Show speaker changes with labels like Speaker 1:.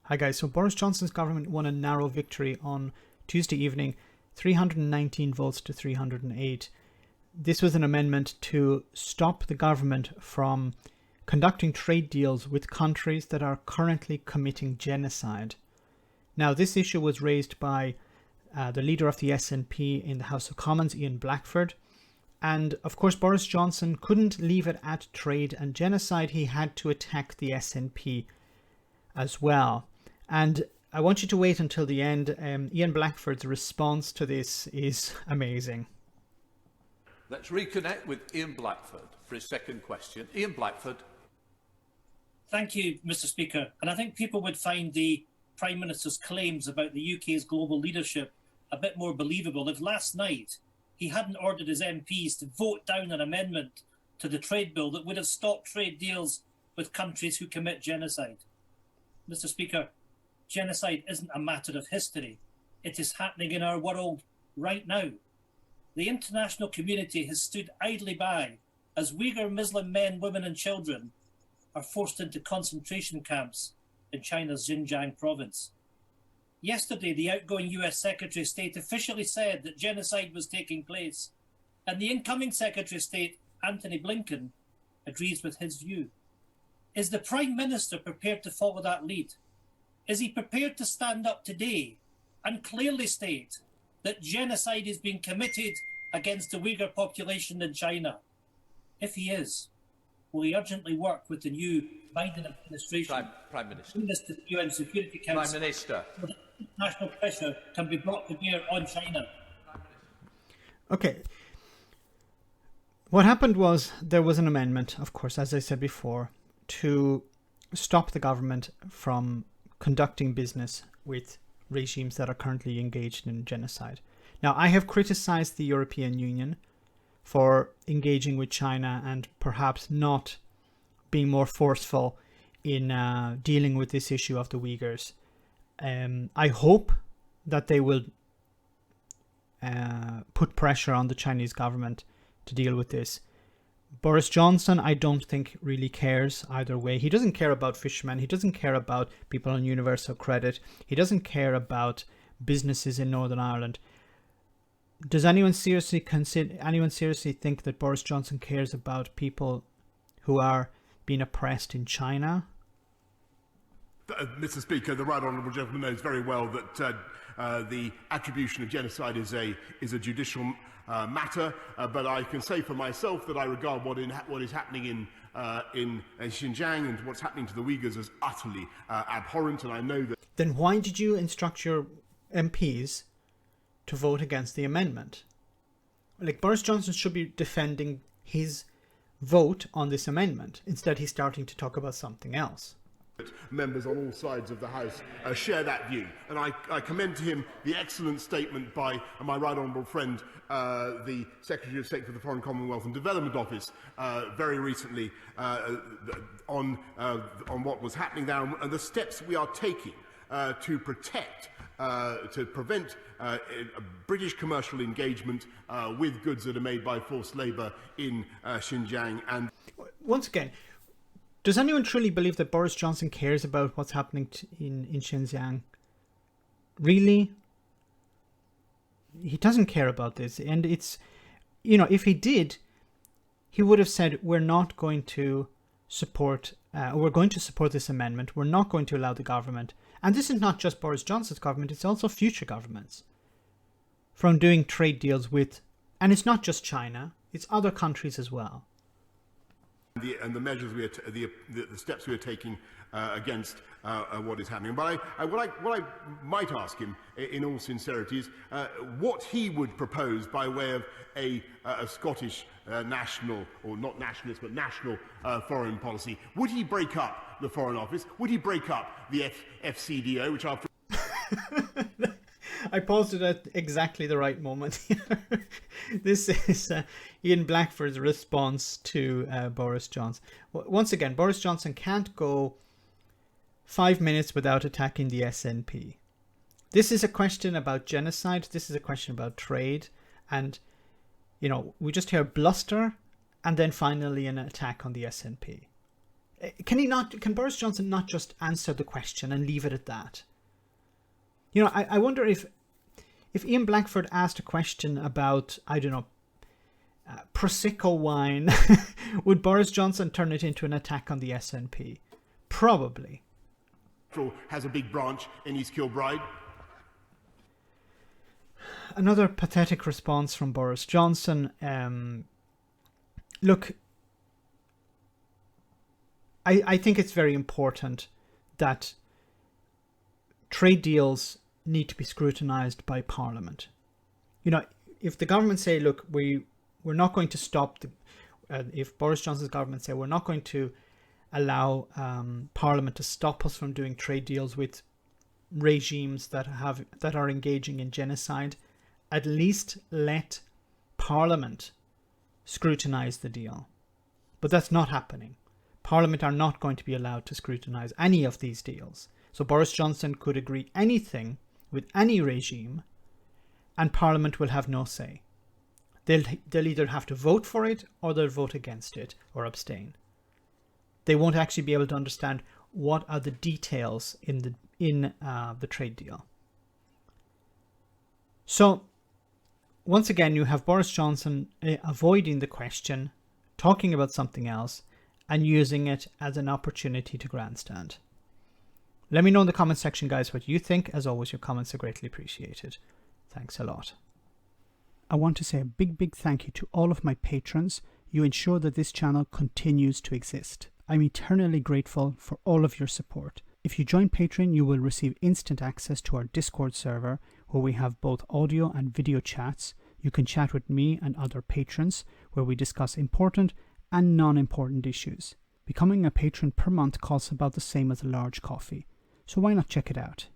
Speaker 1: Hi guys, so Boris Johnson's government won a narrow victory on Tuesday evening, 319 votes to 308. This was an amendment to stop the government from conducting trade deals with countries that are currently committing genocide. Now, this issue was raised by the leader of the SNP in the House of Commons, Ian Blackford. And of course, Boris Johnson couldn't leave it at trade and genocide. He had to attack the SNP as well. And I want you to wait until the end. Ian Blackford's response to this is amazing.
Speaker 2: Let's reconnect with Ian Blackford for his second question. Ian Blackford.
Speaker 3: Thank you, Mr. Speaker. And I think people would find the Prime Minister's claims about the UK's global leadership a bit more believable if last night he hadn't ordered his MPs to vote down an amendment to the trade bill that would have stopped trade deals with countries who commit genocide. Mr. Speaker, genocide isn't a matter of history. It is happening in our world right now. The international community has stood idly by as Uyghur Muslim men, women and children are forced into concentration camps in China's Xinjiang province. Yesterday, the outgoing US Secretary of State officially said that genocide was taking place, and the incoming Secretary of State, Antony Blinken, agrees with his view. Is the Prime Minister prepared to follow that lead? Is he prepared to stand up today and clearly state that genocide is being committed against the Uyghur population in China? If he is, will he urgently work with the new Biden administration
Speaker 2: Prime Minister.
Speaker 3: to the UN Security Council
Speaker 2: Prime Minister.
Speaker 3: so that international pressure can be brought to bear on China?
Speaker 1: Okay. What happened was there was an amendment, of course, as I said before, to stop the government from conducting business with regimes that are currently engaged in genocide. Now, I have criticized the European Union for engaging with China and perhaps not being more forceful in dealing with this issue of the Uyghurs. I hope that they will put pressure on the Chinese government to deal with this. Boris Johnson, I don't think really cares either way. He doesn't care about fishermen. He doesn't care about people on universal credit. He doesn't care about businesses in Northern Ireland. Does anyone seriously think that Boris Johnson cares about people who are being oppressed in China?
Speaker 4: Mr. Speaker, the right honourable gentleman knows very well that the attribution of genocide is a judicial matter, but I can say for myself that I regard what is happening in Xinjiang and what's happening to the Uyghurs as utterly abhorrent, and I know that.
Speaker 1: Then why did you instruct your MPs to vote against the amendment? Like, Boris Johnson should be defending his vote on this amendment. Instead, he's starting to talk about something else.
Speaker 4: Members on all sides of the House share that view, and I commend to him the excellent statement by my right honourable friend, the Secretary of State for the Foreign Commonwealth and Development Office, very recently on what was happening there and the steps we are taking to prevent British commercial engagement with goods that are made by forced labour in Xinjiang. And
Speaker 1: once again, does anyone truly believe that Boris Johnson cares about what's happening in Xinjiang? Really? He doesn't care about this. And it's, if he did, he would have said, we're not going to support, we're going to support this amendment. We're not going to allow the government. And this is not just Boris Johnson's government, it's also future governments from doing trade deals with, and it's not just China, it's other countries as well.
Speaker 4: And the measures the steps we are taking against what is happening. But what I might ask him, in all sincerity, is what he would propose by way of a Scottish national, or not nationalist, but national foreign policy. Would he break up the Foreign Office? Would he break up the FCDO, which after...
Speaker 1: I paused it at exactly the right moment. This is Ian Blackford's response to Boris Johnson. Once again, Boris Johnson can't go 5 minutes without attacking the SNP. This is a question about genocide. This is a question about trade. And, we just hear bluster and then finally an attack on the SNP. Can Boris Johnson not just answer the question and leave it at that? You know, I wonder if Ian Blackford asked a question about, I don't know, Prosecco wine, would Boris Johnson turn it into an attack on the SNP? Probably.
Speaker 4: Has a big branch in East Kilbride.
Speaker 1: Another pathetic response from Boris Johnson. Look, I think it's very important that trade deals need to be scrutinized by Parliament. You know, if the government say, look, we're not going to stop if Boris Johnson's government say we're not going to allow Parliament to stop us from doing trade deals with regimes that are engaging in genocide, at least let Parliament scrutinize the deal. But that's not happening. Parliament are not going to be allowed to scrutinize any of these deals. So Boris Johnson could agree anything with any regime and Parliament will have no say. They'll either have to vote for it or they'll vote against it or abstain. They won't actually be able to understand what are the details in the trade deal. So once again, you have Boris Johnson avoiding the question, talking about something else, and using it as an opportunity to grandstand. Let me know in the comment section, guys, what you think. As always, your comments are greatly appreciated. Thanks a lot. I want to say a big thank you to all of my patrons. You ensure that this channel continues to exist. I'm eternally grateful for all of your support. If you join Patreon, you will receive instant access to our Discord server, where we have both audio and video chats. You can chat with me and other patrons, where we discuss important and non-important issues. Becoming a patron per month costs about the same as a large coffee, so why not check it out?